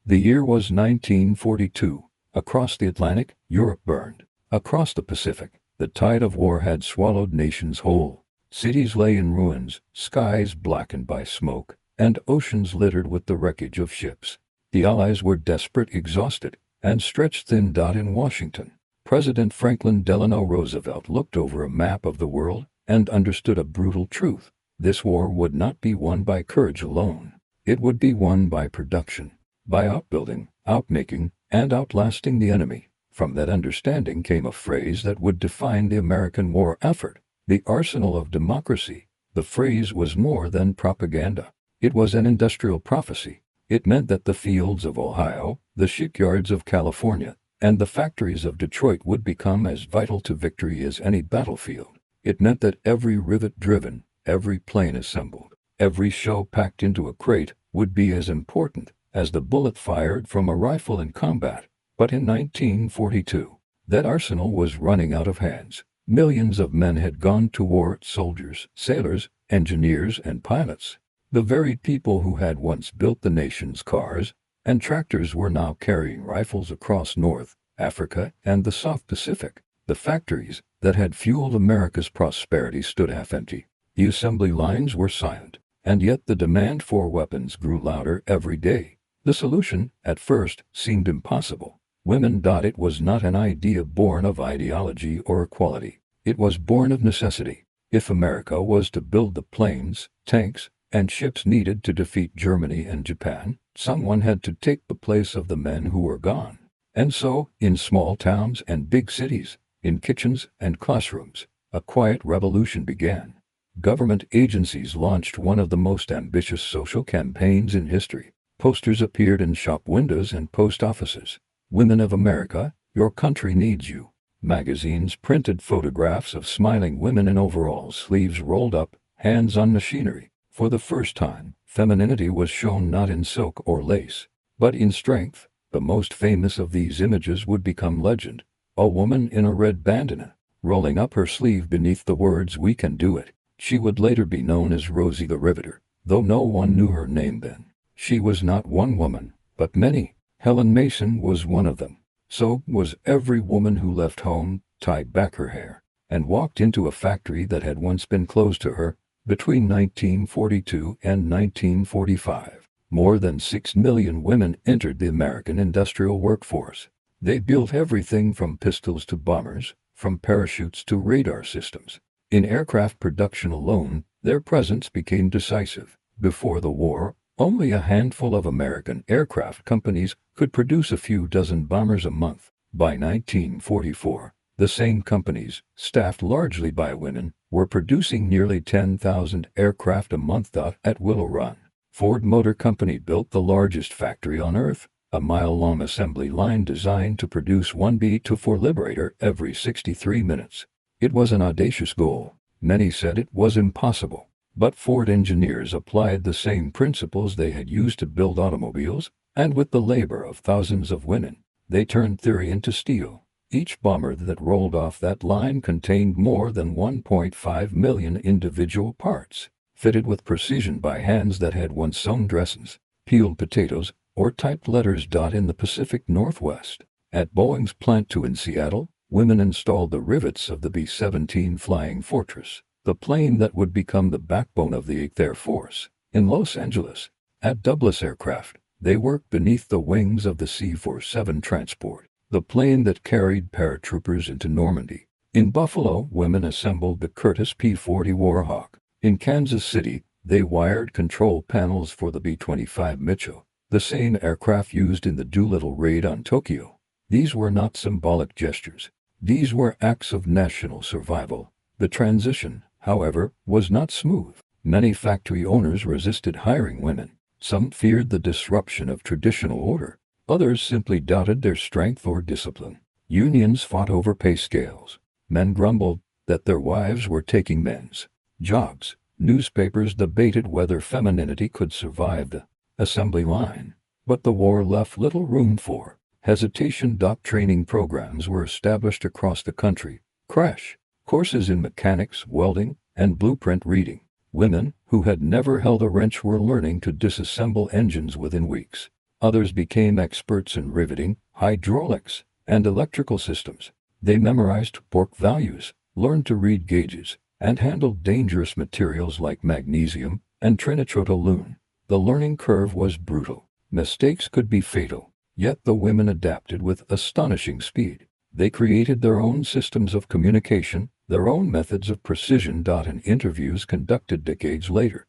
The year was 1942. Across the Atlantic, Europe burned. Across the Pacific, the tide of war had swallowed nations whole. Cities lay in ruins, skies blackened by smoke, and oceans littered with the wreckage of ships. The Allies were desperate, exhausted, and stretched thin. In Washington, President Franklin Delano Roosevelt looked over a map of the world and understood a brutal truth. This war would not be won by courage alone. It would be won by production, by outbuilding, outmaking, and outlasting the enemy. From that understanding came a phrase that would define the American war effort: the arsenal of democracy. The phrase was more than propaganda. It was an industrial prophecy. It meant that the fields of Ohio, the shipyards of California, and the factories of Detroit would become as vital to victory as any battlefield. It meant that every rivet driven, every plane assembled, every shell packed into a crate would be as important as the bullet fired from a rifle in combat. But in 1942, that arsenal was running out of hands. Millions of men had gone to war: soldiers, sailors, engineers, and pilots. The very people who had once built the nation's cars and tractors were now carrying rifles across North Africa and the South Pacific. The factories that had fueled America's prosperity stood half empty. The assembly lines were silent, and yet the demand for weapons grew louder every day. The solution, at first, seemed impossible. Women. It was not an idea born of ideology or equality. It was born of necessity. If America was to build the planes, tanks, and ships needed to defeat Germany and Japan, someone had to take the place of the men who were gone. And so, in small towns and big cities, in kitchens and classrooms, a quiet revolution began. Government agencies launched one of the most ambitious social campaigns in history. Posters appeared in shop windows and post offices. "Women of America, your country needs you." Magazines printed photographs of smiling women in overalls, sleeves rolled up, hands on machinery. For the first time, femininity was shown not in silk or lace, but in strength. The most famous of these images would become legend: a woman in a red bandana, rolling up her sleeve beneath the words, "We can do it." She would later be known as Rosie the Riveter, though no one knew her name then. She was not one woman, but many. Helen Mason was one of them. So was every woman who left home, tied back her hair, and walked into a factory that had once been closed to her. Between 1942 and 1945, more than 6 million women entered the American industrial workforce. They built everything from pistols to bombers, from parachutes to radar systems. In aircraft production alone, their presence became decisive. Before the war, only a handful of American aircraft companies could produce a few dozen bombers a month. By 1944, the same companies, staffed largely by women, were producing nearly 10,000 aircraft a month. At Willow Run, Ford Motor Company built the largest factory on Earth, a mile-long assembly line designed to produce one B-24 Liberator every 63 minutes. It was an audacious goal. Many said it was impossible. But Ford engineers applied the same principles they had used to build automobiles, and with the labor of thousands of women, they turned theory into steel. Each bomber that rolled off that line contained more than 1.5 million individual parts, fitted with precision by hands that had once sewn dresses, peeled potatoes, or typed letters. In the Pacific Northwest, at Boeing's Plant 2 in Seattle, women installed the rivets of the B-17 Flying Fortress, the plane that would become the backbone of the 8th Air Force. In Los Angeles, at Douglas Aircraft, they worked beneath the wings of the C-47 transport, the plane that carried paratroopers into Normandy. In Buffalo, women assembled the Curtiss P-40 Warhawk. In Kansas City, they wired control panels for the B-25 Mitchell, the same aircraft used in the Doolittle raid on Tokyo. These were not symbolic gestures. These were acts of national survival. The transition, however, was not smooth. Many factory owners resisted hiring women. Some feared the disruption of traditional order. Others simply doubted their strength or discipline. Unions fought over pay scales. Men grumbled that their wives were taking men's jobs. Newspapers debated whether femininity could survive the assembly line. But the war left little room for hesitation. Training programs were established across the country. Crash courses in mechanics, welding, and blueprint reading. Women who had never held a wrench were learning to disassemble engines within weeks. Others became experts in riveting, hydraulics, and electrical systems. They memorized torque values, learned to read gauges, and handled dangerous materials like magnesium and trinitrotoluene. The learning curve was brutal. Mistakes could be fatal. Yet the women adapted with astonishing speed. They created their own systems of communication, their own methods of precision. In interviews conducted decades later,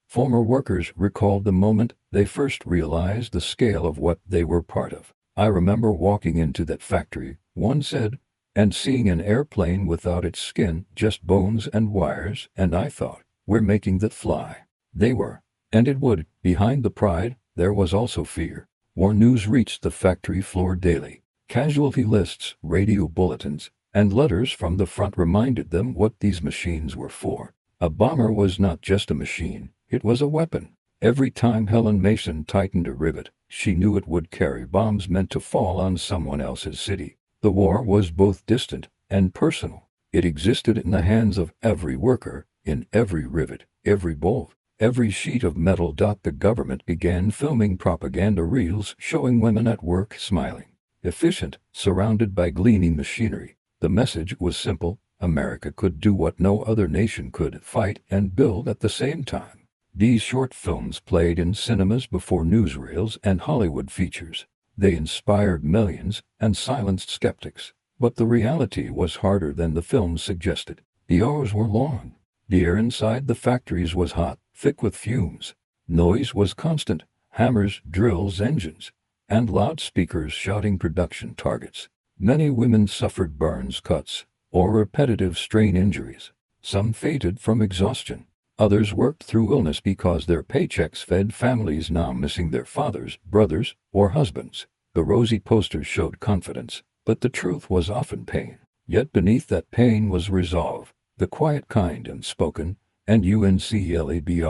former workers recalled the moment they first realized the scale of what they were part of. "I remember walking into that factory," one said, "and seeing an airplane without its skin, just bones and wires, and I thought, we're making that fly." They were. And it would. Behind the pride, there was also fear. War news reached the factory floor daily. Casualty lists, radio bulletins, and letters from the front reminded them what these machines were for. A bomber was not just a machine, it was a weapon. Every time Helen Mason tightened a rivet, she knew it would carry bombs meant to fall on someone else's city. The war was both distant and personal. It existed in the hands of every worker, in every rivet, every bolt, every sheet of metal. The government began filming propaganda reels showing women at work smiling, efficient, surrounded by gleaming machinery. The message was simple: America could do what no other nation could, fight and build at the same time. These short films played in cinemas before newsreels and Hollywood features. They inspired millions and silenced skeptics. But the reality was harder than the films suggested. The hours were long. The air inside the factories was hot, thick with fumes. Noise was constant: hammers, drills, engines, and loudspeakers shouting production targets. Many women suffered burns, cuts, or repetitive strain injuries. Some fainted from exhaustion. Others worked through illness because their paychecks fed families now missing their fathers, brothers, or husbands. The rosy posters showed confidence, but the truth was often pain. Yet beneath that pain was resolve, the quiet kind, unspoken, and unclabrat.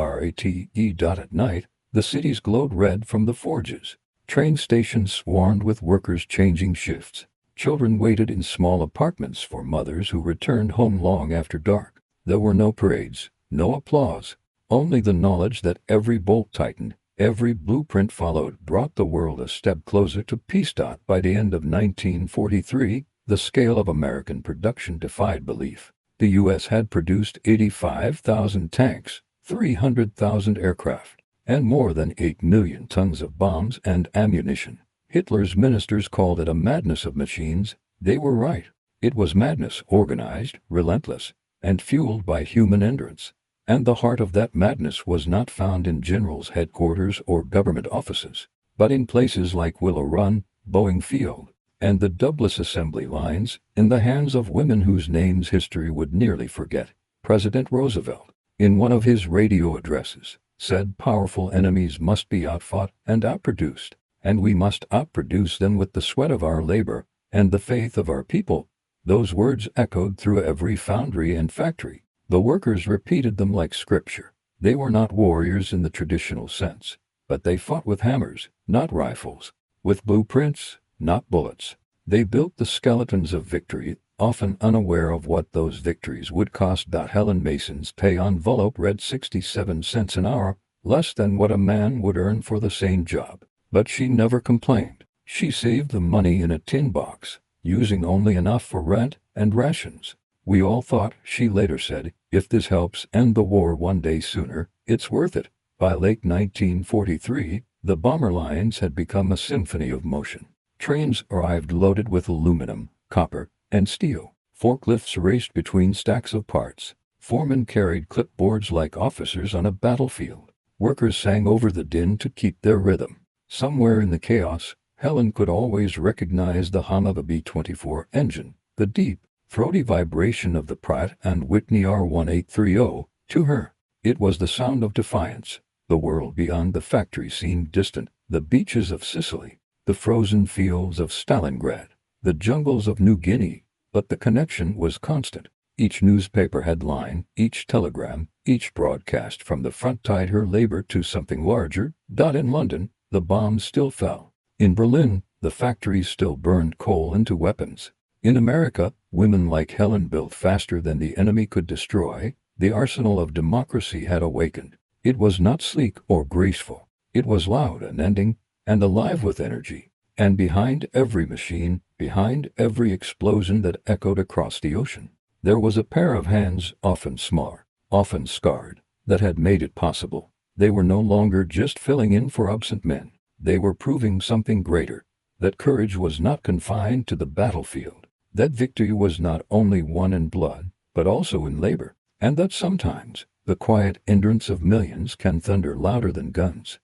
At night, the cities glowed red from the forges. Train stations swarmed with workers changing shifts. Children waited in small apartments for mothers who returned home long after dark. There were no parades, no applause, only the knowledge that every bolt tightened, every blueprint followed, brought the world a step closer to peace. By the end of 1943, the scale of American production defied belief. The U.S. had produced 85,000 tanks, 300,000 aircraft, and more than 8 million tons of bombs and ammunition. Hitler's ministers called it a madness of machines. They were right. It was madness, organized, relentless, and fueled by human endurance. And the heart of that madness was not found in generals' headquarters or government offices, but in places like Willow Run, Boeing Field, and the Douglas assembly lines, in the hands of women whose names history would nearly forget. President Roosevelt, in one of his radio addresses, said powerful enemies must be outfought and outproduced, and we must outproduce them with the sweat of our labor and the faith of our people. Those words echoed through every foundry and factory. The workers repeated them like scripture. They were not warriors in the traditional sense, but they fought with hammers, not rifles, with blueprints, not bullets. They built the skeletons of victory, often unaware of what those victories would cost. Helen Mason's pay envelope read 67 cents an hour, less than what a man would earn for the same job. But she never complained. She saved the money in a tin box, using only enough for rent and rations. "We all thought," she later said, "if this helps end the war one day sooner, it's worth it." By late 1943, the bomber lines had become a symphony of motion. Trains arrived loaded with aluminum, copper, and steel. Forklifts raced between stacks of parts. Foremen carried clipboards like officers on a battlefield. Workers sang over the din to keep their rhythm. Somewhere in the chaos, Helen could always recognize the hum of a B-24 engine, the deep, throaty vibration of the Pratt and Whitney R1830. To her, it was the sound of defiance. The world beyond the factory seemed distant: the beaches of Sicily, the frozen fields of Stalingrad, the jungles of New Guinea. But the connection was constant. Each newspaper headline, each telegram, each broadcast from the front tied her labor to something larger. In London, the bombs still fell. In Berlin, the factories still burned coal into weapons. In America, women like Helen built faster than the enemy could destroy. The arsenal of democracy had awakened. It was not sleek or graceful. It was loud, unending, and alive with energy. And behind every machine, behind every explosion that echoed across the ocean, there was a pair of hands, often smaller, often scarred, that had made it possible. They were no longer just filling in for absent men. They were proving something greater, that courage was not confined to the battlefield, that victory was not only won in blood, but also in labor, and that sometimes the quiet endurance of millions can thunder louder than guns.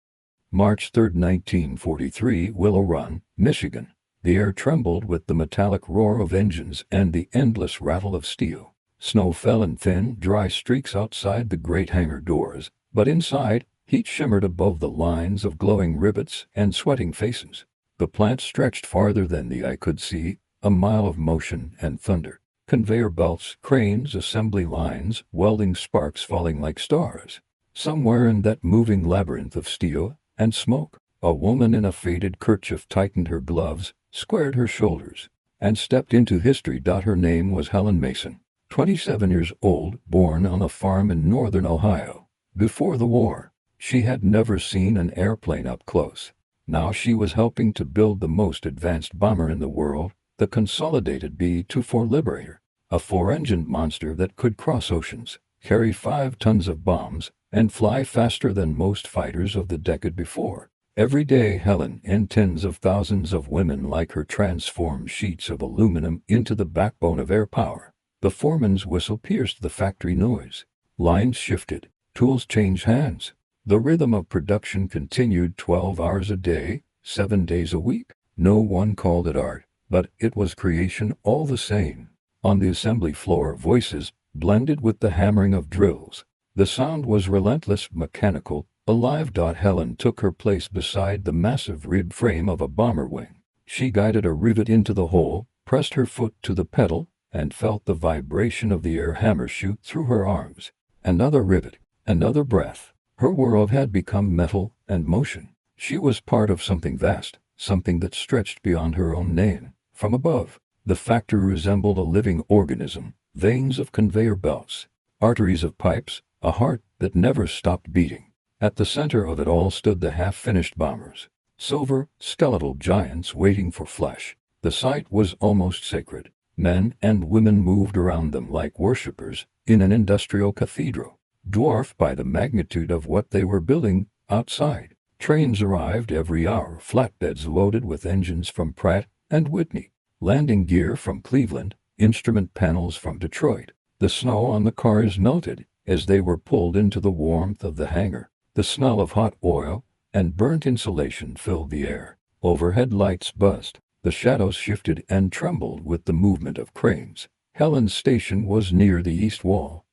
March 3, 1943, Willow Run, Michigan. The air trembled with the metallic roar of engines and the endless rattle of steel. Snow fell in thin, dry streaks outside the great hangar doors, but inside, heat shimmered above the lines of glowing rivets and sweating faces. The plant stretched farther than the eye could see, a mile of motion and thunder. Conveyor belts, cranes, assembly lines, welding sparks falling like stars. Somewhere in that moving labyrinth of steel and smoke, a woman in a faded kerchief tightened her gloves, squared her shoulders, and stepped into history. Her name was Helen Mason, 27 years old, born on a farm in northern Ohio. Before the war, she had never seen an airplane up close. Now she was helping to build the most advanced bomber in the world, the consolidated B-24 Liberator, a four-engined monster that could cross oceans, carry 5 tons of bombs, and fly faster than most fighters of the decade before. Every day Helen and tens of thousands of women like her transformed sheets of aluminum into the backbone of air power. The foreman's whistle pierced the factory noise. Lines shifted, tools changed hands. The rhythm of production continued 12 hours a day, 7 days a week. No one called it art, but it was creation all the same. On the assembly floor, voices blended with the hammering of drills. The sound was relentless, mechanical, alive. Helen took her place beside the massive rib frame of a bomber wing. She guided a rivet into the hole, pressed her foot to the pedal, and felt the vibration of the air hammer shoot through her arms. Another rivet, another breath. Her world had become metal and motion. She was part of something vast, something that stretched beyond her own name. From above, the factory resembled a living organism, veins of conveyor belts, arteries of pipes, a heart that never stopped beating. At the center of it all stood the half-finished bombers, silver, skeletal giants waiting for flesh. The sight was almost sacred. Men and women moved around them like worshippers in an industrial cathedral, dwarfed by the magnitude of what they were building outside. Trains arrived every hour, flatbeds loaded with engines from Pratt and Whitney, landing gear from Cleveland, instrument panels from Detroit. The snow on the cars melted as they were pulled into the warmth of the hangar. The smell of hot oil and burnt insulation filled the air. Overhead lights buzzed. The shadows shifted and trembled with the movement of cranes. Helen's station was near the east wall,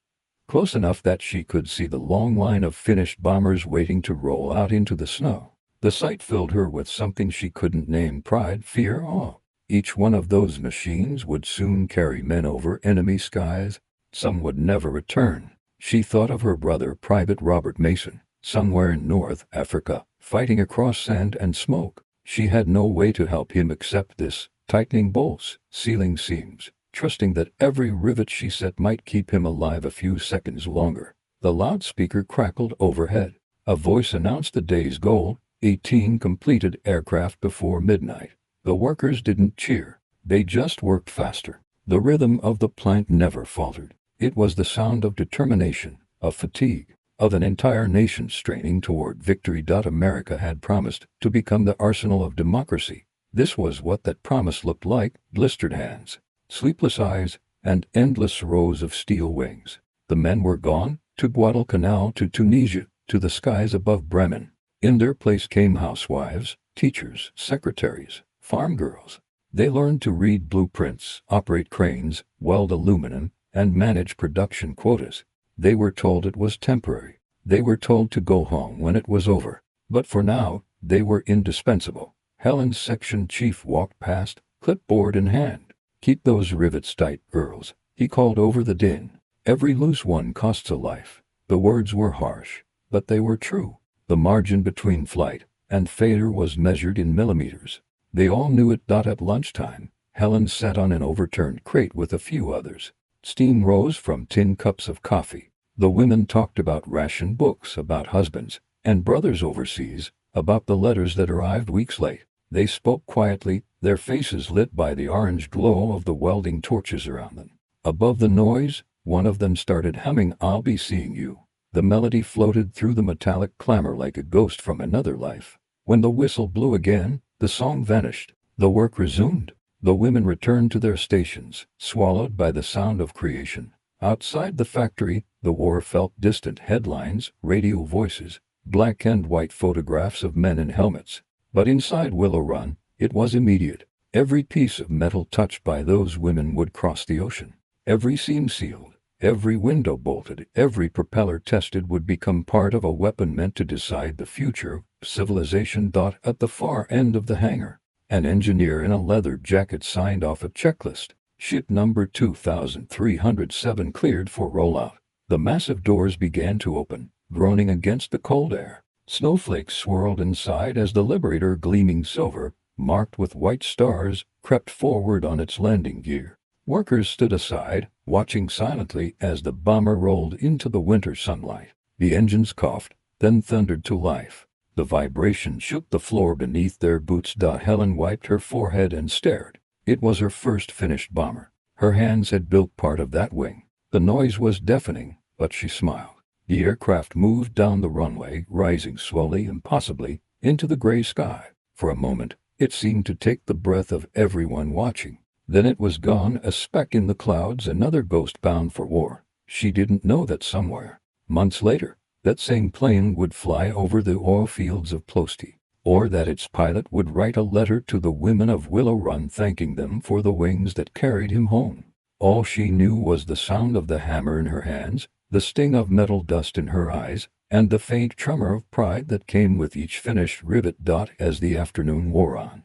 close enough that she could see the long line of finished bombers waiting to roll out into the snow. The sight filled her with something she couldn't name: pride, fear, awe. Each one of those machines would soon carry men over enemy skies. Some would never return. She thought of her brother, Private Robert Mason, somewhere in North Africa, fighting across sand and smoke. She had no way to help him except this, tightening bolts, sealing seams, trusting that every rivet she set might keep him alive a few seconds longer. The loudspeaker crackled overhead. A voice announced the day's goal: 18 completed aircraft before midnight. The workers didn't cheer. They just worked faster. The rhythm of the plant never faltered. It was the sound of determination, of fatigue, of an entire nation straining toward victory. America had promised to become the arsenal of democracy. This was what that promise looked like: blistered hands, sleepless eyes, and endless rows of steel wings. The men were gone, to Guadalcanal, to Tunisia, to the skies above Bremen. In their place came housewives, teachers, secretaries, farm girls. They learned to read blueprints, operate cranes, weld aluminum, and manage production quotas. They were told it was temporary. They were told to go home when it was over. But for now, they were indispensable. Helen's section chief walked past, clipboard in hand. "Keep those rivets tight, girls," he called over the din. "Every loose one costs a life." The words were harsh, but they were true. The margin between flight and failure was measured in millimeters. They all knew it. At lunchtime, Helen sat on an overturned crate with a few others. Steam rose from tin cups of coffee. The women talked about ration books, about husbands and brothers overseas, about the letters that arrived weeks late. They spoke quietly, their faces lit by the orange glow of the welding torches around them. Above the noise, one of them started humming "I'll Be Seeing You." The melody floated through the metallic clamor like a ghost from another life. When the whistle blew again, the song vanished. The work resumed. The women returned to their stations, swallowed by the sound of creation. Outside the factory, the war felt distant. Headlines, radio voices, black and white photographs of men in helmets. But inside Willow Run, it was immediate. Every piece of metal touched by those women would cross the ocean. Every seam sealed, every window bolted, every propeller tested would become part of a weapon meant to decide the future of civilization. At the far end of the hangar, an engineer in a leather jacket signed off a checklist. Ship number 2307 cleared for rollout. The massive doors began to open, groaning against the cold air. Snowflakes swirled inside as the Liberator, gleaming silver, marked with white stars, crept forward on its landing gear. Workers stood aside, watching silently as the bomber rolled into the winter sunlight. The engines coughed, then thundered to life. The vibration shook the floor beneath their boots. Helen wiped her forehead and stared. It was her first finished bomber. Her hands had built part of that wing. The noise was deafening, but she smiled. The aircraft moved down the runway, rising slowly and possibly into the gray sky. For a moment, it seemed to take the breath of everyone watching. Then it was gone, a speck in the clouds, another ghost bound for war. She didn't know that somewhere, months later, that same plane would fly over the oil fields of Ploesti, or that its pilot would write a letter to the women of Willow Run thanking them for the wings that carried him home. All she knew was the sound of the hammer in her hands, the sting of metal dust in her eyes, and the faint tremor of pride that came with each finished rivet. As the afternoon wore on,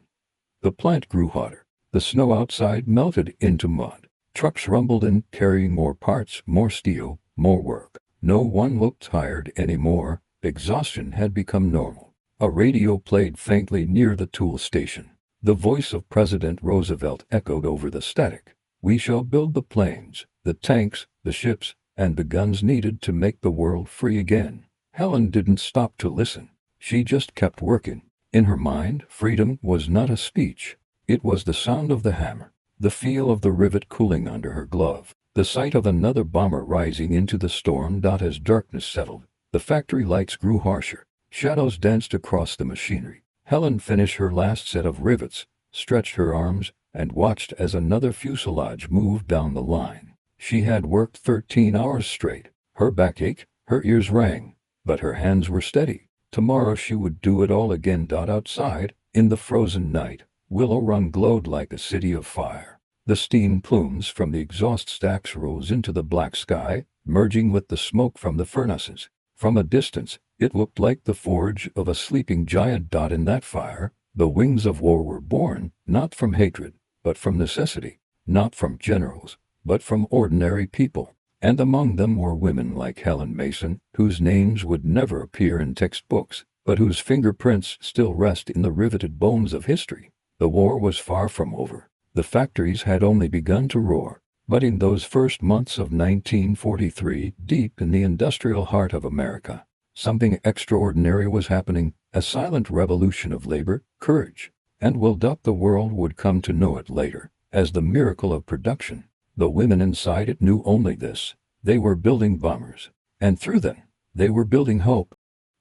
the plant grew hotter. The snow outside melted into mud. Trucks rumbled in, carrying more parts, more steel, more work. No one looked tired anymore. Exhaustion had become normal. A radio played faintly near the tool station. The voice of President Roosevelt echoed over the static. "We shall build the planes, the tanks, the ships, and the guns needed to make the world free again." Helen didn't stop to listen. She just kept working. In her mind, freedom was not a speech. It was the sound of the hammer, the feel of the rivet cooling under her glove, the sight of another bomber rising into the storm. As darkness settled, the factory lights grew harsher. Shadows danced across the machinery. Helen finished her last set of rivets, stretched her arms, and watched as another fuselage moved down the line. She had worked 13 hours straight. Her back ached, her ears rang, but her hands were steady. Tomorrow she would do it all again. Outside, in the frozen night, Willow Run glowed like a city of fire. The steam plumes from the exhaust stacks rose into the black sky, merging with the smoke from the furnaces. From a distance, it looked like the forge of a sleeping giant. In that fire, the wings of war were born, not from hatred, but from necessity, not from generals, but from ordinary people. And among them were women like Helen Mason, whose names would never appear in textbooks, but whose fingerprints still rest in the riveted bones of history. The war was far from over. The factories had only begun to roar. But in those first months of 1943, deep in the industrial heart of America, something extraordinary was happening, a silent revolution of labor, courage, and the world would come to know it later as the miracle of production. The women inside it knew only this: they were building bombers, and through them, they were building hope.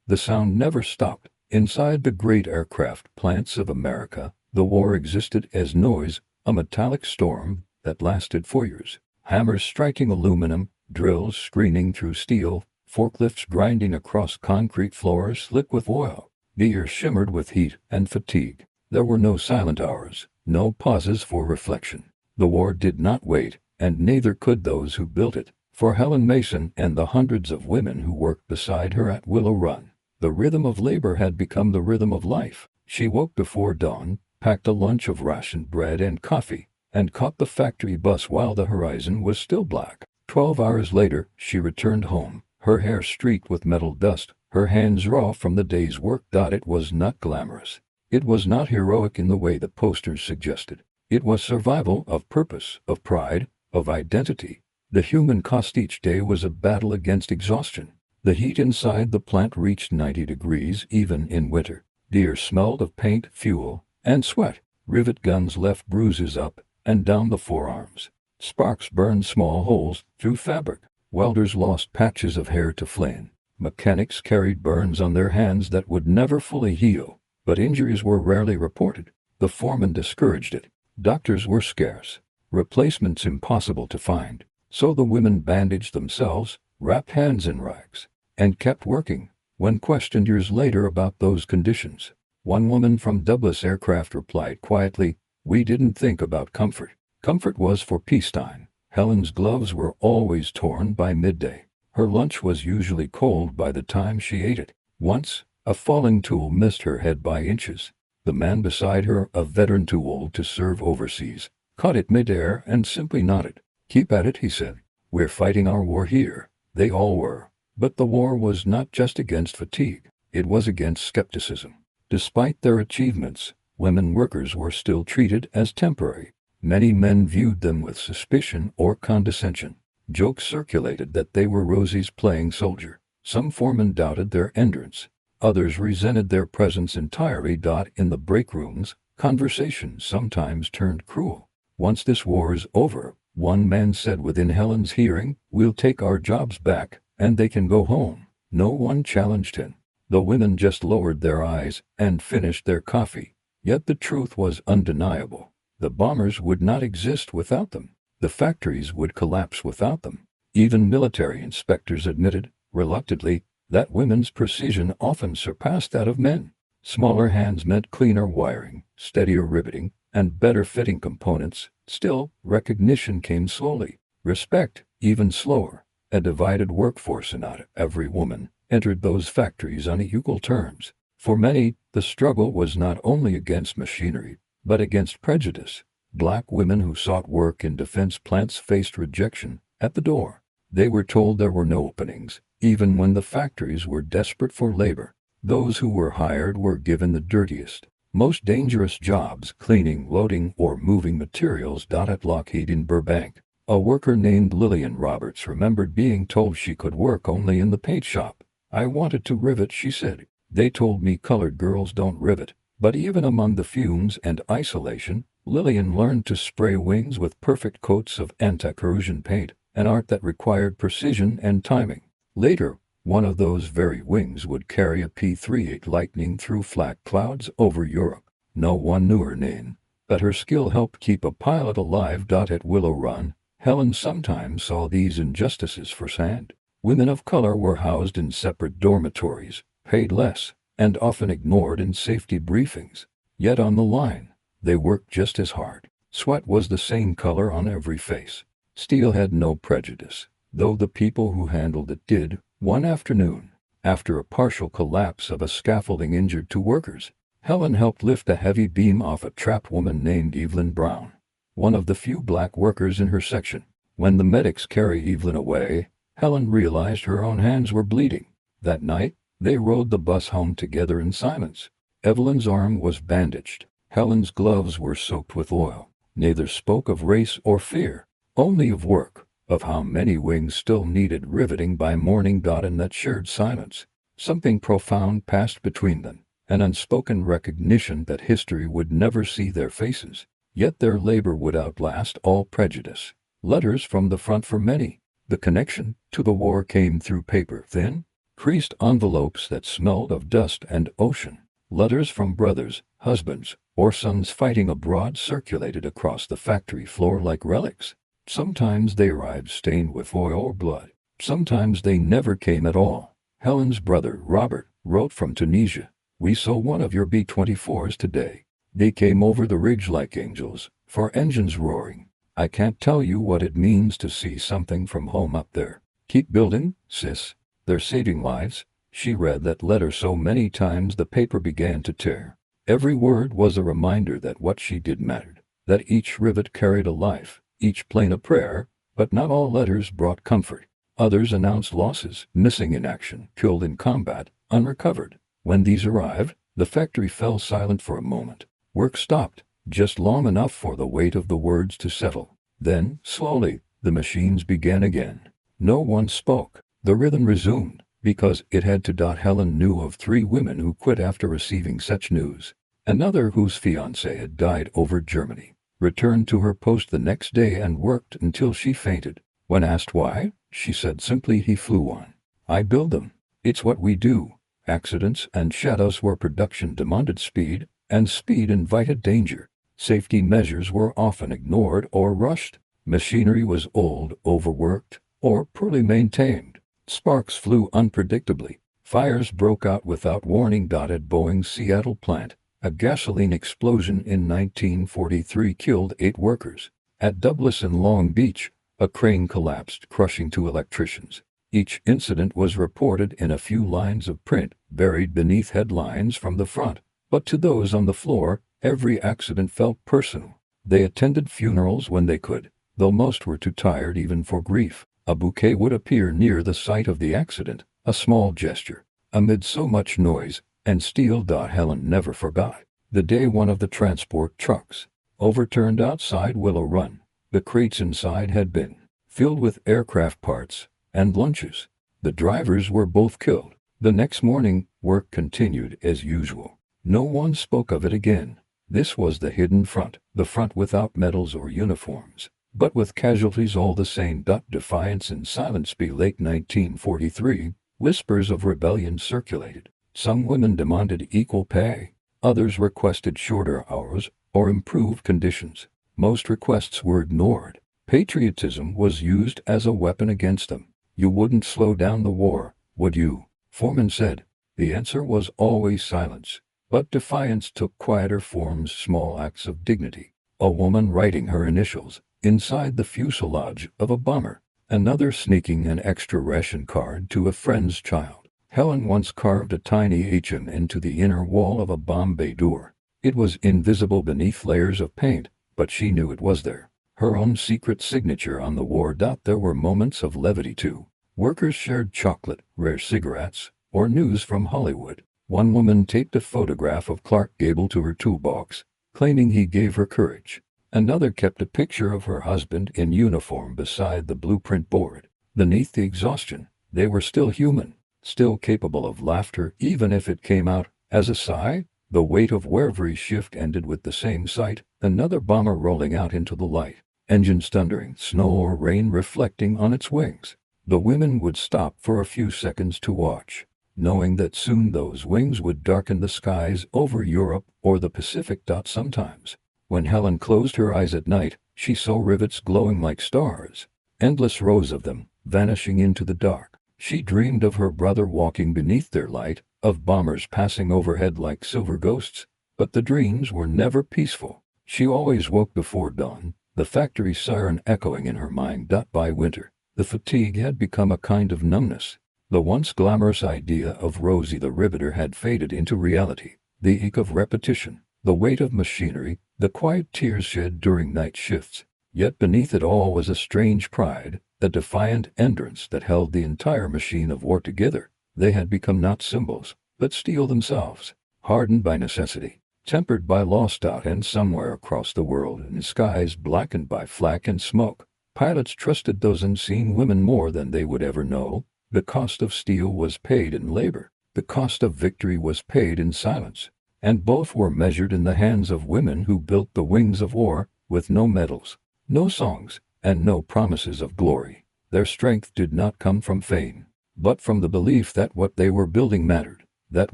The sound never stopped. Inside the great aircraft plants of America, the war existed as noise, a metallic storm that lasted for years. Hammers striking aluminum, drills screening through steel, forklifts grinding across concrete floors slick with oil. The air shimmered with heat and fatigue. There were no silent hours, no pauses for reflection. The war did not wait, and neither could those who built it. For Helen Mason and the hundreds of women who worked beside her at Willow Run, the rhythm of labor had become the rhythm of life. She woke before dawn, packed a lunch of rationed bread and coffee, and caught the factory bus while the horizon was still black. 12 hours later, she returned home, her hair streaked with metal dust, her hands raw from the day's work. It was not glamorous. It was not heroic in the way the posters suggested. It was survival, of purpose, of pride, of identity. The human cost each day was a battle against exhaustion. The heat inside the plant reached 90 degrees even in winter. Deer smelled of paint, fuel, and sweat. Rivet guns left bruises up and down the forearms. Sparks burned small holes through fabric. Welders lost patches of hair to flame. Mechanics carried burns on their hands that would never fully heal, but injuries were rarely reported. The foreman discouraged it. Doctors were scarce. Replacements impossible to find. So the women bandaged themselves, wrapped hands in rags, and kept working. When questioned years later about those conditions, one woman from Douglas Aircraft replied quietly, "We didn't think about comfort. Comfort was for peacetime." Helen's gloves were always torn by midday. Her lunch was usually cold by the time she ate it. Once, a falling tool missed her head by inches. The man beside her, a veteran too old to serve overseas, caught it midair and simply nodded. "Keep at it," he said. "We're fighting our war here." They all were. But the war was not just against fatigue. It was against skepticism. Despite their achievements, women workers were still treated as temporary. Many men viewed them with suspicion or condescension. Jokes circulated that they were Rosie's playing soldier. Some foremen doubted their endurance. Others resented their presence entirely. In the break rooms, conversation sometimes turned cruel. "Once this war is over," one man said within Helen's hearing, "we'll take our jobs back, and they can go home." No one challenged him. The women just lowered their eyes and finished their coffee. Yet the truth was undeniable. The bombers would not exist without them. The factories would collapse without them. Even military inspectors admitted, reluctantly, that women's precision often surpassed that of men. Smaller hands meant cleaner wiring, steadier riveting, and better fitting components. Still, recognition came slowly. Respect, even slower. A divided workforce, and not every woman entered those factories on equal terms. For many, the struggle was not only against machinery, but against prejudice. Black women who sought work in defense plants faced rejection at the door. They were told there were no openings, even when the factories were desperate for labor. Those who were hired were given the dirtiest, most dangerous jobs, cleaning, loading, or moving materials. At Lockheed in Burbank, a worker named Lillian Roberts remembered being told she could work only in the paint shop. "I wanted to rivet," she said. "They told me colored girls don't rivet." But even among the fumes and isolation, Lillian learned to spray wings with perfect coats of anti-corrosion paint, an art that required precision and timing. Later, one of those very wings would carry a P-38 Lightning through flak clouds over Europe. No one knew her name, but her skill helped keep a pilot alive. At Willow Run, Helen sometimes saw these injustices firsthand. Women of color were housed in separate dormitories, paid less, and often ignored in safety briefings. Yet on the line, they worked just as hard. Sweat was the same color on every face. Steel had no prejudice, though the people who handled it did. One afternoon, after a partial collapse of a scaffolding injured two workers, Helen helped lift a heavy beam off a trapped woman named Evelyn Brown, one of the few black workers in her section. When the medics carried Evelyn away, Helen realized her own hands were bleeding. That night, they rode the bus home together in silence. Evelyn's arm was bandaged. Helen's gloves were soaked with oil. Neither spoke of race or fear, only of work, of how many wings still needed riveting by morning. In that shared silence, something profound passed between them, an unspoken recognition that history would never see their faces, yet their labor would outlast all prejudice. Letters from the front for many. The connection to the war came through paper thin, creased envelopes that smelled of dust and ocean. Letters from brothers, husbands, or sons fighting abroad circulated across the factory floor like relics. Sometimes they arrived stained with oil or blood. Sometimes they never came at all. Helen's brother, Robert, wrote from Tunisia, "We saw one of your B-24s today. They came over the ridge like angels, for engines roaring. I can't tell you what it means to see something from home up there. Keep building, sis. They're saving lives." She read that letter so many times the paper began to tear. Every word was a reminder that what she did mattered, that each rivet carried a life, each plane a prayer. But not all letters brought comfort. Others announced losses, missing in action, killed in combat, unrecovered. When these arrived, the factory fell silent for a moment. Work stopped, just long enough for the weight of the words to settle. Then, slowly, the machines began again. No one spoke. The rhythm resumed, because it had to. Helen knew of 3 women who quit after receiving such news. Another, whose fiancé had died over Germany, returned to her post the next day and worked until she fainted. When asked why, she said simply, "He flew on. I build them. It's what we do." Accidents and shadows where production demanded speed, and speed invited danger. Safety measures were often ignored or rushed. Machinery was old, overworked, or poorly maintained. Sparks flew unpredictably. Fires broke out without warning. At Boeing's Seattle plant, a gasoline explosion in 1943 killed 8 workers. At Douglas in Long Beach, a crane collapsed, crushing 2 electricians. Each incident was reported in a few lines of print, buried beneath headlines from the front. But to those on the floor, every accident felt personal. They attended funerals when they could, though most were too tired even for grief. A bouquet would appear near the site of the accident, a small gesture, amid so much noise and steel. Helen never forgot the day one of the transport trucks overturned outside Willow Run. The crates inside had been filled with aircraft parts and lunches. The drivers were both killed. The next morning, work continued as usual. No one spoke of it again. This was the hidden front, the front without medals or uniforms, but with casualties all the same. Defiance and silence. Late 1943, whispers of rebellion circulated. Some women demanded equal pay. Others requested shorter hours or improved conditions. Most requests were ignored. Patriotism was used as a weapon against them. "You wouldn't slow down the war, would you?" foremen said. The answer was always silence. But defiance took quieter forms, small acts of dignity. A woman writing her initials inside the fuselage of a bomber. Another sneaking an extra ration card to a friend's child. Helen once carved a tiny HM into the inner wall of a bomb bay door. It was invisible beneath layers of paint, but she knew it was there. Her own secret signature on the war. There were moments of levity too. Workers shared chocolate, rare cigarettes, or news from Hollywood. One woman taped a photograph of Clark Gable to her toolbox, claiming he gave her courage. Another kept a picture of her husband in uniform beside the blueprint board. Beneath the exhaustion, they were still human, still capable of laughter, even if it came out as a sigh. The weight of every shift ended with the same sight: another bomber rolling out into the light, engines thundering, snow or rain reflecting on its wings. The women would stop for a few seconds to watch, knowing that soon those wings would darken the skies over Europe or the Pacific. Sometimes, when Helen closed her eyes at night, she saw rivets glowing like stars, endless rows of them, vanishing into the dark. She dreamed of her brother walking beneath their light, of bombers passing overhead like silver ghosts. But the dreams were never peaceful. She always woke before dawn, the factory siren echoing in her mind. By winter, the fatigue had become a kind of numbness. The once glamorous idea of Rosie the Riveter had faded into reality. The ache of repetition, the weight of machinery, the quiet tears shed during night shifts. Yet beneath it all was a strange pride, the defiant endurance that held the entire machine of war together. They had become not symbols, but steel themselves, hardened by necessity, tempered by loss. And somewhere across the world, in skies blackened by flak and smoke, pilots trusted those unseen women more than they would ever know. The cost of steel was paid in labor. The cost of victory was paid in silence. And both were measured in the hands of women who built the wings of war, with no medals, no songs, and no promises of glory. Their strength did not come from fame, but from the belief that what they were building mattered, that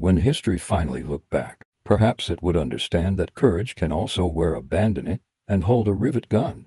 when history finally looked back, perhaps it would understand that courage can also wear a bandana and hold a rivet gun.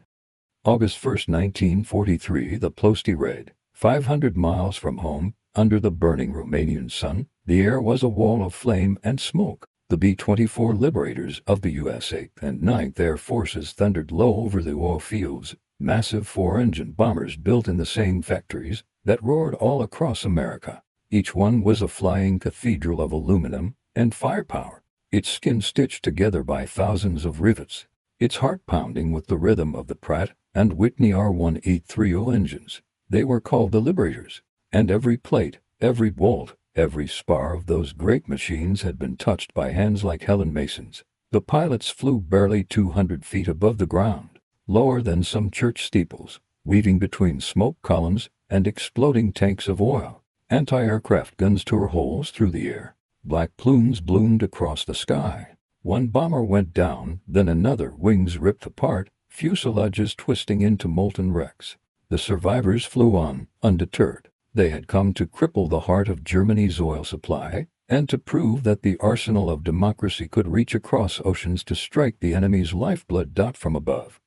August 1, 1943, the Plosti read. 500 miles from home, under the burning Romanian sun, the air was a wall of flame and smoke. The B-24 Liberators of the U.S. 8th and 9th Air Forces thundered low over the oil fields, massive 4-engine bombers built in the same factories that roared all across America. Each one was a flying cathedral of aluminum and firepower, its skin stitched together by thousands of rivets, its heart pounding with the rhythm of the Pratt and Whitney R1830 engines. They were called the Liberators, and every plate, every bolt, every spar of those great machines had been touched by hands like Helen Mason's. The pilots flew barely 200 feet above the ground, lower than some church steeples, weaving between smoke columns and exploding tanks of oil. Anti-aircraft guns tore holes through the air. Black plumes bloomed across the sky. One bomber went down, then another, wings ripped apart, fuselages twisting into molten wrecks. The survivors flew on, undeterred. They had come to cripple the heart of Germany's oil supply, and to prove that the arsenal of democracy could reach across oceans to strike the enemy's lifeblood. From above,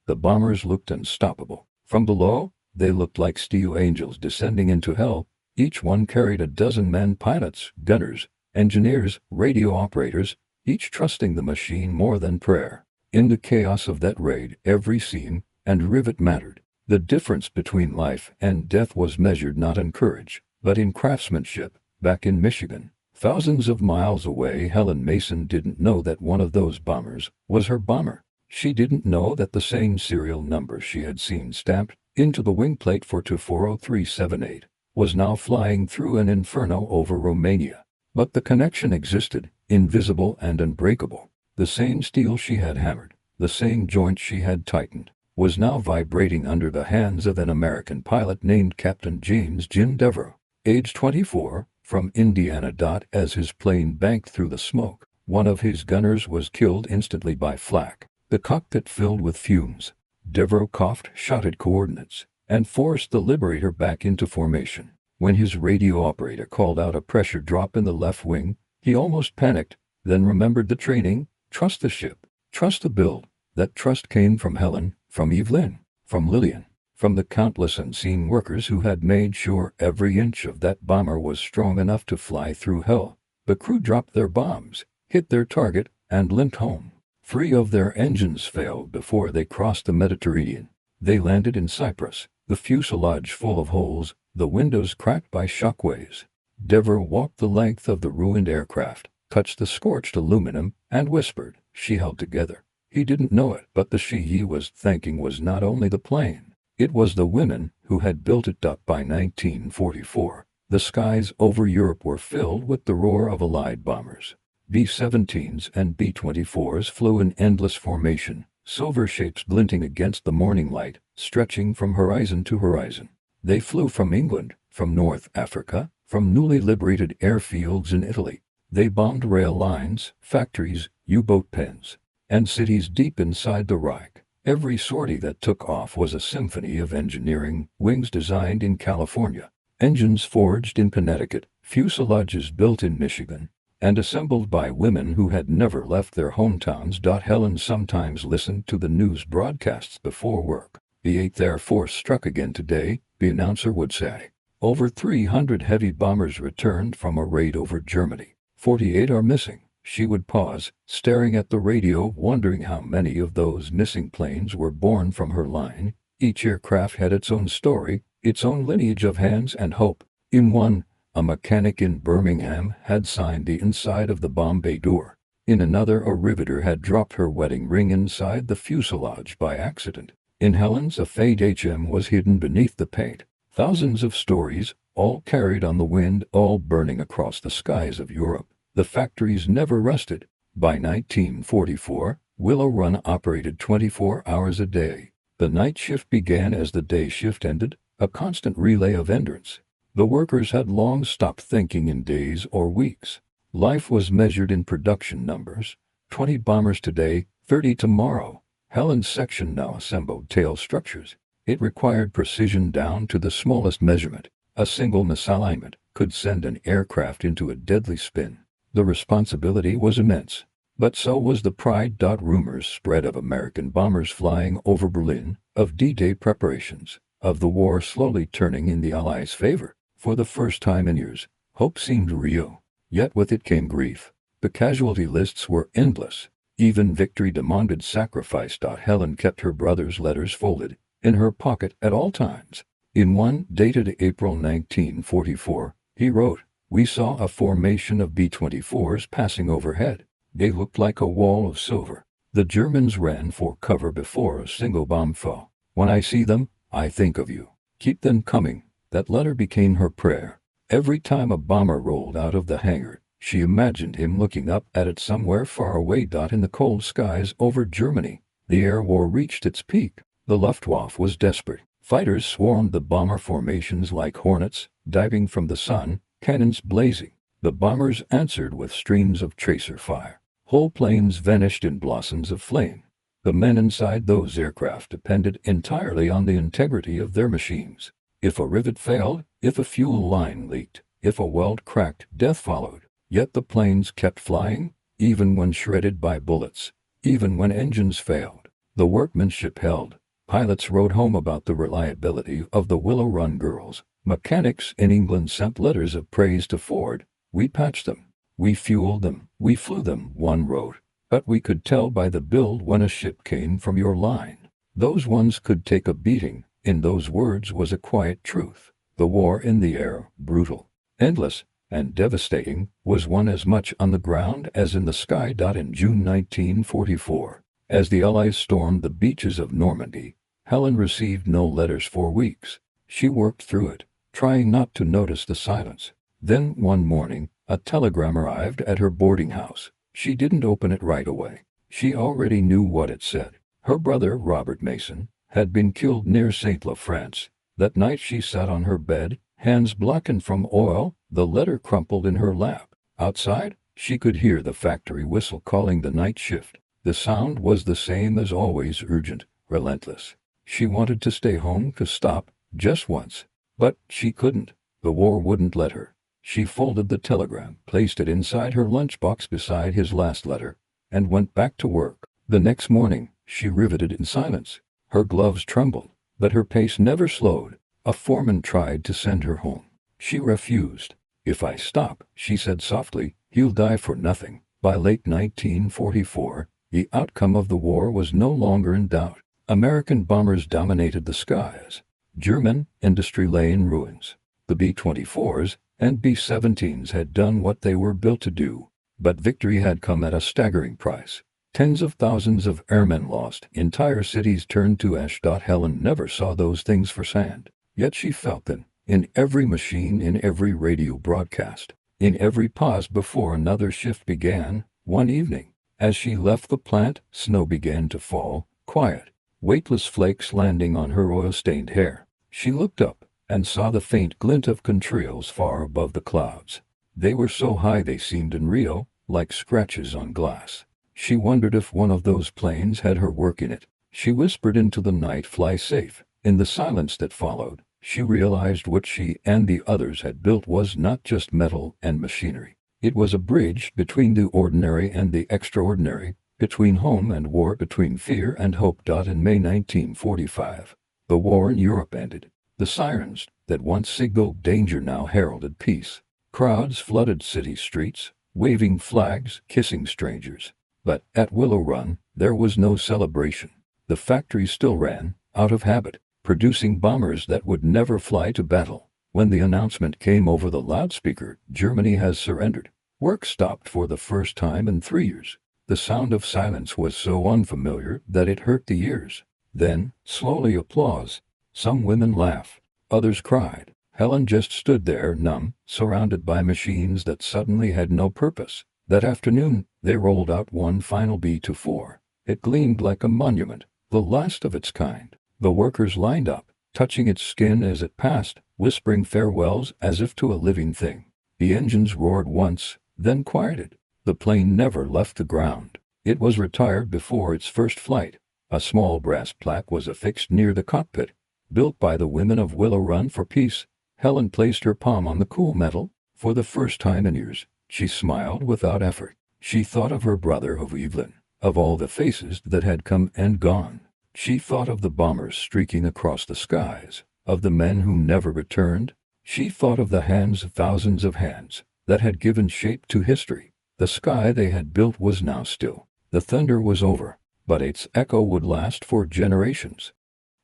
the bombers looked unstoppable. From below, they looked like steel angels descending into hell. Each one carried a dozen men, pilots, gunners, engineers, radio operators, each trusting the machine more than prayer. In the chaos of that raid, every seam and rivet mattered. The difference between life and death was measured not in courage, but in craftsmanship. Back in Michigan, thousands of miles away, Helen Mason didn't know that one of those bombers was her bomber. She didn't know that the same serial number she had seen stamped into the wing plate for 240378 was now flying through an inferno over Romania. But the connection existed, invisible and unbreakable. The same steel she had hammered, the same joint she had tightened, was now vibrating under the hands of an American pilot named Captain James Jim Devereaux, age 24, from Indiana. As his plane banked through the smoke, one of his gunners was killed instantly by flak. The cockpit filled with fumes. Devereaux coughed, shouted coordinates, and forced the Liberator back into formation. When his radio operator called out a pressure drop in the left wing, he almost panicked, then remembered the training. Trust the ship. Trust the build. That trust came from Helen, from Evelyn, from Lillian, from the countless unseen workers who had made sure every inch of that bomber was strong enough to fly through hell. The crew dropped their bombs, hit their target, and limped home. 3 of their engines failed before they crossed the Mediterranean. They landed in Cyprus, the fuselage full of holes, the windows cracked by shockwaves. Devereaux walked the length of the ruined aircraft, touched the scorched aluminum, and whispered. She held together. He didn't know it, but the she he was thanking was not only the plane. It was the women who had built it. By 1944, the skies over Europe were filled with the roar of Allied bombers. B-17s and B-24s flew in endless formation, silver shapes glinting against the morning light, stretching from horizon to horizon. They flew from England, from North Africa, from newly liberated airfields in Italy. They bombed rail lines, factories, U-boat pens, and cities deep inside the Reich. Every sortie that took off was a symphony of engineering, wings designed in California, engines forged in Connecticut, fuselages built in Michigan, and assembled by women who had never left their hometowns. Helen sometimes listened to the news broadcasts before work. The 8th Air Force struck again today, the announcer would say. Over 300 heavy bombers returned from a raid over Germany. 48 are missing. She would pause, staring at the radio, wondering how many of those missing planes were born from her line. Each aircraft had its own story, its own lineage of hands and hope. In one, a mechanic in Birmingham had signed the inside of the bomb bay door. In another, a riveter had dropped her wedding ring inside the fuselage by accident. In Helen's, a Fate HM was hidden beneath the paint. Thousands of stories, all carried on the wind, all burning across the skies of Europe. The factories never rested. By 1944, Willow Run operated 24 hours a day. The night shift began as the day shift ended, a constant relay of endurance. The workers had long stopped thinking in days or weeks. Life was measured in production numbers. 20 bombers today, 30 tomorrow. Helen's section now assembled tail structures. It required precision down to the smallest measurement. A single misalignment could send an aircraft into a deadly spin. The responsibility was immense, but so was the pride. Rumors spread of American bombers flying over Berlin, of D-Day preparations, of the war slowly turning in the Allies' favor. For the first time in years, hope seemed real, yet with it came grief. The casualty lists were endless. Even victory demanded sacrifice. Helen kept her brother's letters folded in her pocket at all times. In one, dated April 1944, he wrote, "We saw a formation of B-24s passing overhead. They looked like a wall of silver. The Germans ran for cover before a single bomb fell. When I see them, I think of you. Keep them coming." That letter became her prayer. Every time a bomber rolled out of the hangar, she imagined him looking up at it somewhere far away. In the cold skies over Germany, the air war reached its peak. The Luftwaffe was desperate. Fighters swarmed the bomber formations like hornets, diving from the sun, cannons blazing. The bombers answered with streams of tracer fire. Whole planes vanished in blossoms of flame. The men inside those aircraft depended entirely on the integrity of their machines. If a rivet failed, if a fuel line leaked, if a weld cracked, death followed. Yet the planes kept flying, even when shredded by bullets, even when engines failed. The workmanship held. Pilots wrote home about the reliability of the Willow Run girls. Mechanics in England sent letters of praise to Ford. "We patched them. We fueled them. We flew them," one wrote. "But we could tell by the build when a ship came from your line." Those ones could take a beating. In those words was a quiet truth. The war in the air, brutal, endless, and devastating, was won as much on the ground as in the sky. In June 1944, as the Allies stormed the beaches of Normandy, Helen received no letters for weeks. She worked through it, trying not to notice the silence. Then, one morning, a telegram arrived at her boarding house. She didn't open it right away. She already knew what it said. Her brother, Robert Mason, had been killed near Saint-Lô, France. That night she sat on her bed, hands blackened from oil, the letter crumpled in her lap. Outside, she could hear the factory whistle calling the night shift. The sound was the same as always, urgent, relentless. She wanted to stay home, to stop, just once. But she couldn't. The war wouldn't let her. She folded the telegram, placed it inside her lunchbox beside his last letter, and went back to work. The next morning, she riveted in silence. Her gloves trembled, but her pace never slowed. A foreman tried to send her home. She refused. "If I stop," she said softly, "he'll die for nothing." By late 1944, the outcome of the war was no longer in doubt. American bombers dominated the skies. German industry lay in ruins. The B-24s and B-17s had done what they were built to do, but victory had come at a staggering price. Tens of thousands of airmen lost, entire cities turned to ash. Helen never saw those things firsthand, yet she felt them, in every machine, in every radio broadcast, in every pause before another shift began. One evening, as she left the plant, snow began to fall, quiet, weightless flakes landing on her oil-stained hair. She looked up and saw the faint glint of contrails far above the clouds. They were so high they seemed unreal, like scratches on glass. She wondered if one of those planes had her work in it. She whispered into the night, "Fly safe." In the silence that followed, she realized what she and the others had built was not just metal and machinery. It was a bridge between the ordinary and the extraordinary, between home and war, between fear and hope. In May 1945, the war in Europe ended. The sirens that once signaled danger now heralded peace. Crowds flooded city streets, waving flags, kissing strangers. But at Willow Run, there was no celebration. The factory still ran, out of habit, producing bombers that would never fly to battle. When the announcement came over the loudspeaker, "Germany has surrendered," work stopped for the first time in 3 years. The sound of silence was so unfamiliar that it hurt the ears. Then, slowly, applause. Some women laughed, others cried. Helen just stood there, numb, surrounded by machines that suddenly had no purpose. That afternoon, they rolled out one final B-24. It gleamed like a monument, the last of its kind. The workers lined up, touching its skin as it passed, whispering farewells as if to a living thing. The engines roared once, then quieted. The plane never left the ground. It was retired before its first flight. A small brass plaque was affixed near the cockpit. "Built by the women of Willow Run for peace." Helen placed her palm on the cool metal. For the first time in years, she smiled without effort. She thought of her brother, of Evelyn, of all the faces that had come and gone. She thought of the bombers streaking across the skies, of the men who never returned. She thought of the hands, thousands of hands, that had given shape to history. The sky they had built was now still. The thunder was over, but its echo would last for generations.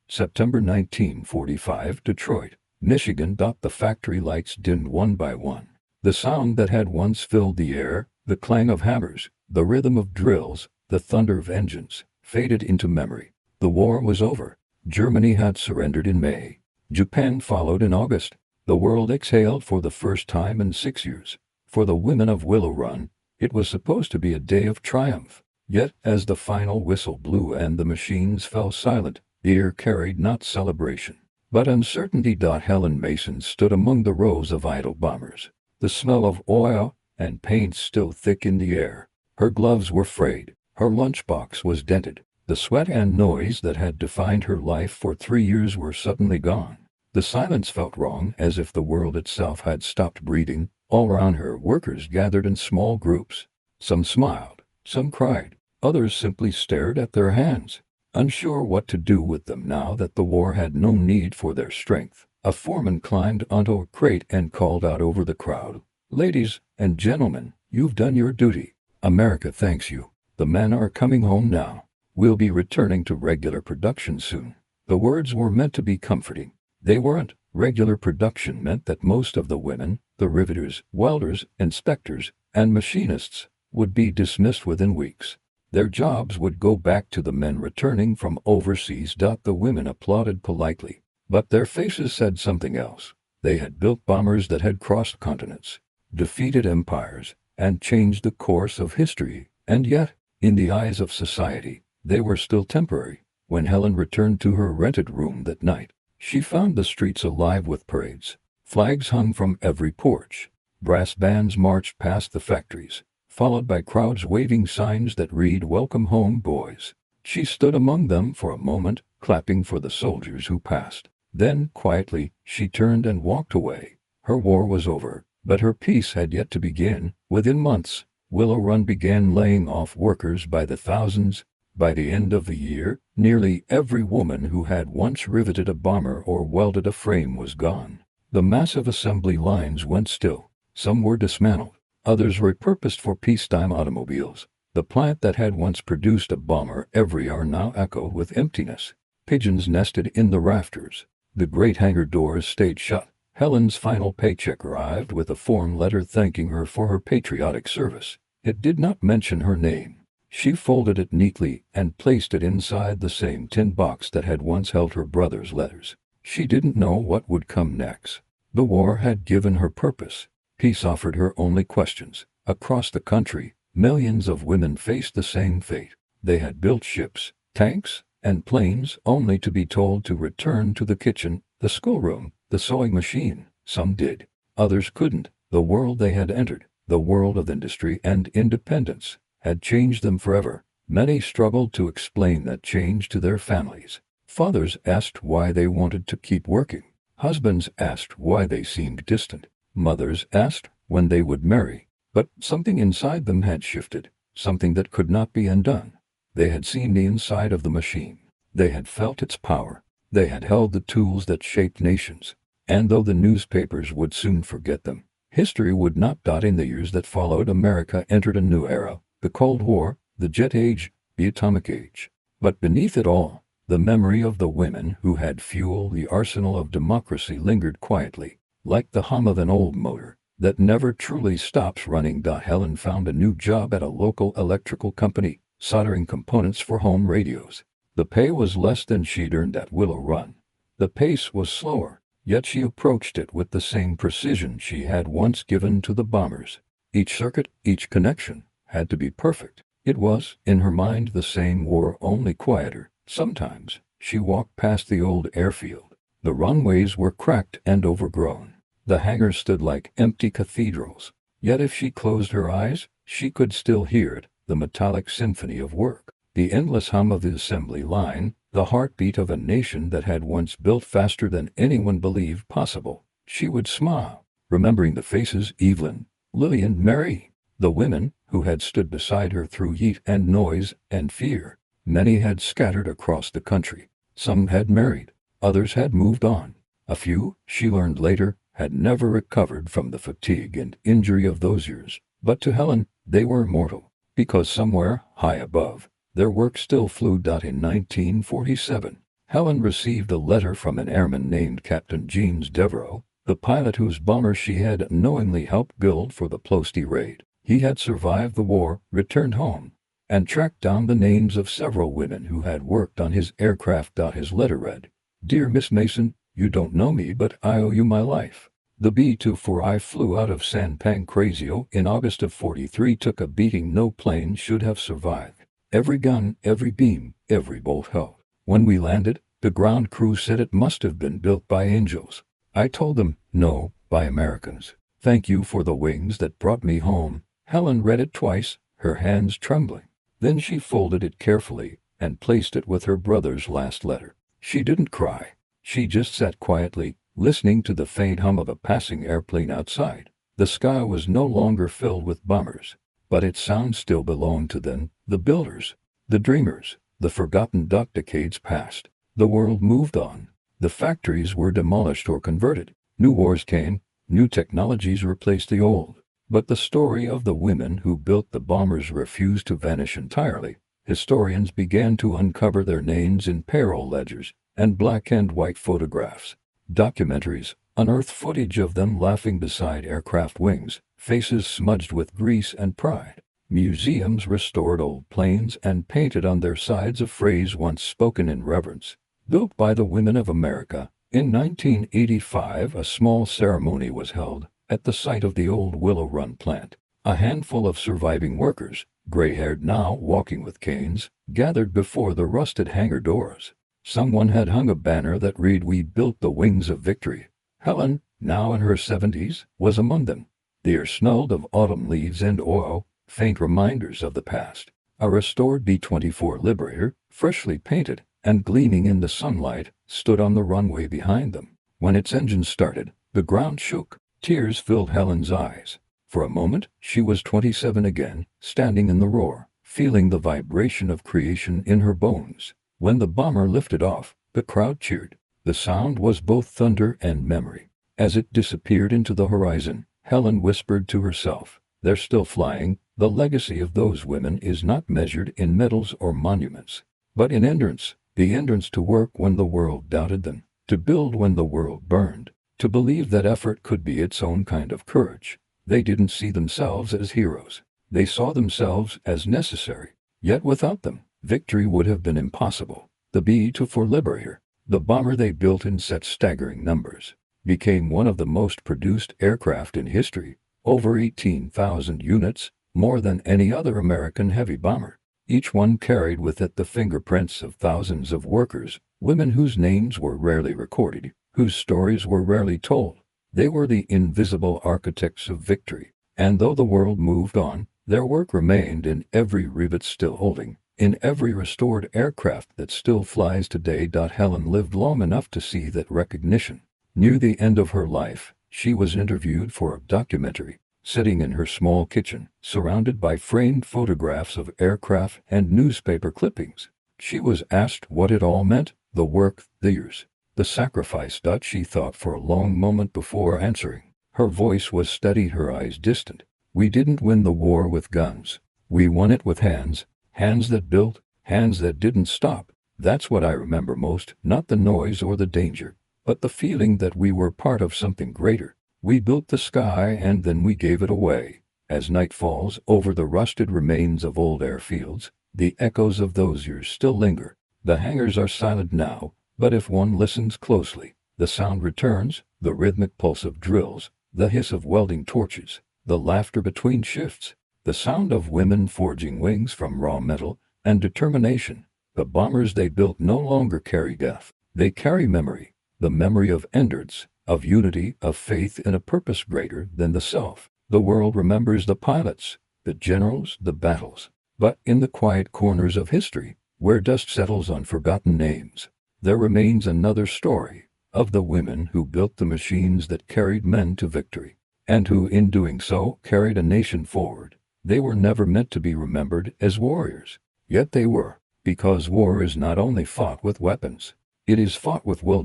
September 1945, Detroit, Michigan. The factory lights dimmed one by one. The sound that had once filled the air, the clang of hammers, the rhythm of drills, the thunder of engines, faded into memory. The war was over. Germany had surrendered in May. Japan followed in August. The world exhaled for the first time in 6 years. For the women of Willow Run, it was supposed to be a day of triumph. Yet, as the final whistle blew and the machines fell silent, the air carried not celebration, But uncertainty. Helen Mason stood among the rows of idle bombers, the smell of oil and paint still thick in the air. Her gloves were frayed, her lunchbox was dented. The sweat and noise that had defined her life for 3 years were suddenly gone. The silence felt wrong, as if the world itself had stopped breathing. All around her, workers gathered in small groups. Some smiled, some cried, others simply stared at their hands, unsure what to do with them now that the war had no need for their strength. A foreman climbed onto a crate and called out over the crowd, "Ladies and gentlemen, you've done your duty. America thanks you. The men are coming home now. We'll be returning to regular production soon." The words were meant to be comforting. They weren't. Regular production meant that most of the women, the riveters, welders, inspectors, and machinists, would be dismissed within weeks. Their jobs would go back to the men returning from overseas. The women applauded politely, but their faces said something else. They had built bombers that had crossed continents, defeated empires, and changed the course of history, and yet, in the eyes of society, they were still temporary. When Helen returned to her rented room that night, she found the streets alive with parades. Flags hung from every porch. Brass bands marched past the factories, followed by crowds waving signs that read, "Welcome home, boys." She stood among them for a moment, clapping for the soldiers who passed. Then, quietly, she turned and walked away. Her war was over, but her peace had yet to begin. Within months, Willow Run began laying off workers by the thousands. By the end of the year, nearly every woman who had once riveted a bomber or welded a frame was gone. The massive assembly lines went still. Some were dismantled, others repurposed for peacetime automobiles. The plant that had once produced a bomber every hour now echoed with emptiness. Pigeons nested in the rafters. The great hangar doors stayed shut. Helen's final paycheck arrived with a form letter thanking her for her patriotic service. It did not mention her name. She folded it neatly and placed it inside the same tin box that had once held her brother's letters. She didn't know what would come next. The war had given her purpose. Peace offered her only questions. Across the country, millions of women faced the same fate. They had built ships, tanks, and planes only to be told to return to the kitchen, the schoolroom, the sewing machine. Some did. Others couldn't. The world they had entered, the world of industry and independence, had changed them forever. Many struggled to explain that change to their families. Fathers asked why they wanted to keep working. Husbands asked why they seemed distant. Mothers asked when they would marry. But something inside them had shifted, something that could not be undone. They had seen the inside of the machine. They had felt its power. They had held the tools that shaped nations. And though the newspapers would soon forget them, history would not. In the years that followed, America entered a new era. The Cold War, the Jet Age, the Atomic Age. But beneath it all, the memory of the women who had fueled the arsenal of democracy lingered quietly, like the hum of an old motor that never truly stops running. Helen found a new job at a local electrical company, soldering components for home radios. The pay was less than she'd earned at Willow Run. The pace was slower, yet she approached it with the same precision she had once given to the bombers. Each circuit, each connection, had to be perfect. It was, in her mind, the same war, only quieter. Sometimes, she walked past the old airfield. The runways were cracked and overgrown. The hangars stood like empty cathedrals. Yet if she closed her eyes, she could still hear it, the metallic symphony of work, the endless hum of the assembly line, the heartbeat of a nation that had once built faster than anyone believed possible. She would smile, remembering the faces: Evelyn, Lillian, Mary, the women who had stood beside her through heat and noise and fear. Many had scattered across the country. Some had married. Others had moved on. A few, she learned later, had never recovered from the fatigue and injury of those years. But to Helen, they were immortal, because somewhere, high above, their work still flew. In 1947, Helen received a letter from an airman named Captain James Devereaux, the pilot whose bomber she had unknowingly helped build for the Plosti raid. He had survived the war, returned home, and tracked down the names of several women who had worked on his aircraft. His letter read, "Dear Miss Mason, you don't know me, but I owe you my life. The B-24I flew out of San Pancrazio in August of '43, took a beating no plane should have survived. Every gun, every beam, every bolt held. When we landed, The ground crew said it must have been built by angels. I told them, no, by Americans. Thank you for the wings that brought me home. Helen read it twice, her hands trembling. Then she folded it carefully and placed it with her brother's last letter. She didn't cry. She just sat quietly, listening to the faint hum of a passing airplane outside. The sky was no longer filled with bombers, but its sound still belonged to them, the builders, the dreamers, the forgotten decades past. The world moved on. The factories were demolished or converted. New wars came, new technologies replaced the old. But the story of the women who built the bombers refused to vanish entirely. Historians began to uncover their names in payroll ledgers and black and white photographs. Documentaries unearthed footage of them laughing beside aircraft wings, faces smudged with grease and pride. Museums restored old planes and painted on their sides a phrase once spoken in reverence. Built by the women of America. In 1985, a small ceremony was held at the site of the old Willow Run plant. A handful of surviving workers, gray-haired now walking with canes, gathered before the rusted hangar doors. Someone had hung a banner that read, "We built the wings of victory." Helen, now in her 70s, was among them. The air smelled of autumn leaves and oil, faint reminders of the past. A restored B-24 Liberator, freshly painted and gleaming in the sunlight, stood on the runway behind them. When its engine started, the ground shook. Tears filled Helen's eyes. For a moment, she was 27 again, standing in the roar, feeling the vibration of creation in her bones. When the bomber lifted off, the crowd cheered. The sound was both thunder and memory. As it disappeared into the horizon, Helen whispered to herself, "They're still flying. The legacy of those women is not measured in medals or monuments, but in endurance. The endurance to work when the world doubted them, to build when the world burned, to believe that effort could be its own kind of courage." They didn't see themselves as heroes. They saw themselves as necessary. Yet without them, victory would have been impossible. The B-24 Liberator, the bomber they built in such staggering numbers, became one of the most produced aircraft in history. Over 18,000 units, more than any other American heavy bomber. Each one carried with it the fingerprints of thousands of workers, women whose names were rarely recorded, whose stories were rarely told. They were the invisible architects of victory. And though the world moved on, their work remained in every rivet still holding, in every restored aircraft that still flies today. Helen lived long enough to see that recognition. Near the end of her life, she was interviewed for a documentary. Sitting in her small kitchen, surrounded by framed photographs of aircraft and newspaper clippings, she was asked what it all meant, the work, the years, the sacrifice. She thought for a long moment before answering. Her voice was steady, her eyes distant. "We didn't win the war with guns. We won it with hands. Hands that built, hands that didn't stop. That's what I remember most, not the noise or the danger, but the feeling that we were part of something greater. We built the sky and then we gave it away." As night falls over the rusted remains of old airfields, the echoes of those years still linger. The hangars are silent now, but if one listens closely, the sound returns, the rhythmic pulse of drills, the hiss of welding torches, the laughter between shifts, the sound of women forging wings from raw metal and determination. The bombers they built no longer carry death. They carry memory, the memory of endurance, of unity, of faith in a purpose greater than the self. The world remembers the pilots, the generals, the battles. But in the quiet corners of history, where dust settles on forgotten names, there remains another story of the women who built the machines that carried men to victory, and who in doing so carried a nation forward. They were never meant to be remembered as warriors, yet they were, because war is not only fought with weapons, it is fought with will.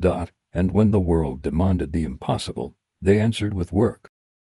And when the world demanded the impossible, they answered with work.